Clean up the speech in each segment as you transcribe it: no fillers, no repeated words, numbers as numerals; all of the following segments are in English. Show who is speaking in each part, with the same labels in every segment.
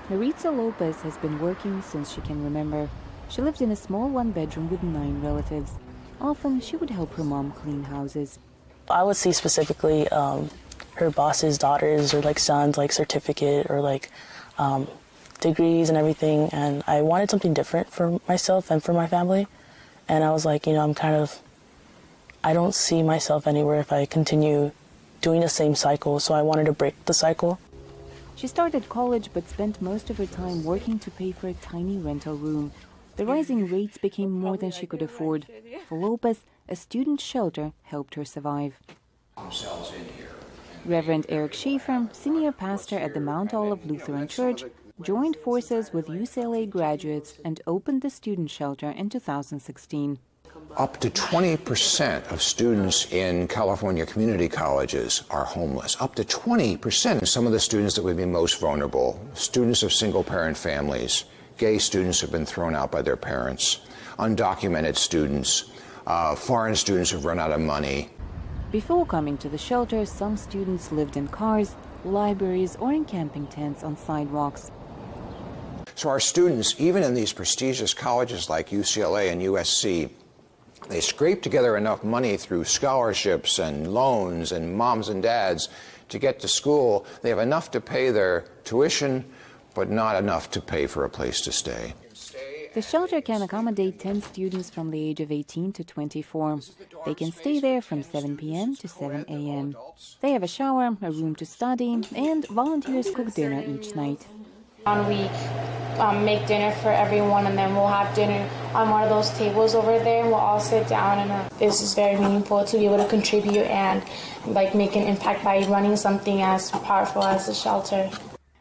Speaker 1: Maritza Lopez has been working since she can remember. She lived in a small one-bedroom with 9 relatives. Often, she would help her mom clean houses.
Speaker 2: I would see specifically her boss's daughters or sons, certificate or degrees and everything. And I wanted something different for myself and for my family. And I was like, I don't see myself anywhere if I continue doing the same cycle. So I wanted to break the cycle.
Speaker 1: She started college but spent most of her time working to pay for a tiny rental room. The rising rates became more than she could afford. For Lopez, a student shelter helped her survive. Reverend Eric Schaefer, senior pastor at the Mount Olive Lutheran Church, joined forces with UCLA graduates and opened the student shelter in 2016.
Speaker 3: Up to 20% of students in California community colleges are homeless. Up to 20%. Some of the students that would be most vulnerable, students of single-parent families, gay students have been thrown out by their parents, undocumented students, foreign students who've run out of money.
Speaker 1: Before coming to the shelter, some students lived in cars, libraries, or in camping tents on sidewalks.
Speaker 3: So our students, even in these prestigious colleges like UCLA and USC, they scrape together enough money through scholarships and loans and moms and dads to get to school. They have enough to pay their tuition, but not enough to pay for a place to stay.
Speaker 1: The shelter can accommodate 10 students from the age of 18 to 24. They can stay there from 7 p.m. to 7 a.m. They have a shower, a room to study, and volunteers cook dinner each night.
Speaker 4: We make dinner for everyone, and then we'll have dinner on one of those tables over there. We'll all sit down, and this is very meaningful to be able to contribute and make an impact by running something as powerful as the shelter.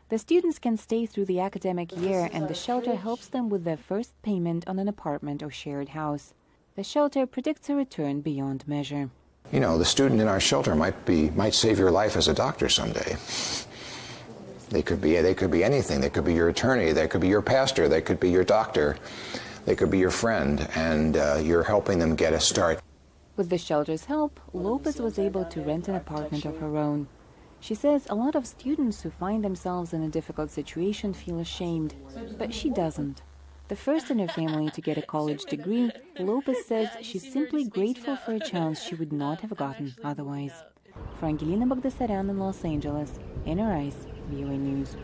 Speaker 1: The students can stay through the academic year, and the shelter helps them with their first payment on an apartment or shared house. The shelter predicts a return beyond measure.
Speaker 3: The student in our shelter might save your life as a doctor someday. They could be anything. They could be your attorney. They could be your pastor. They could be your doctor. They could be your friend, and you're helping them get a start.
Speaker 1: With the shelter's help, Lopez was able to rent an apartment of her own. She says a lot of students who find themselves in a difficult situation feel ashamed, but she doesn't. The first in her family to get a college degree, Lopez says she's simply grateful for a chance she would not have gotten otherwise. For Angelina Bagdasaryan in Los Angeles, Anna Rice VOA News.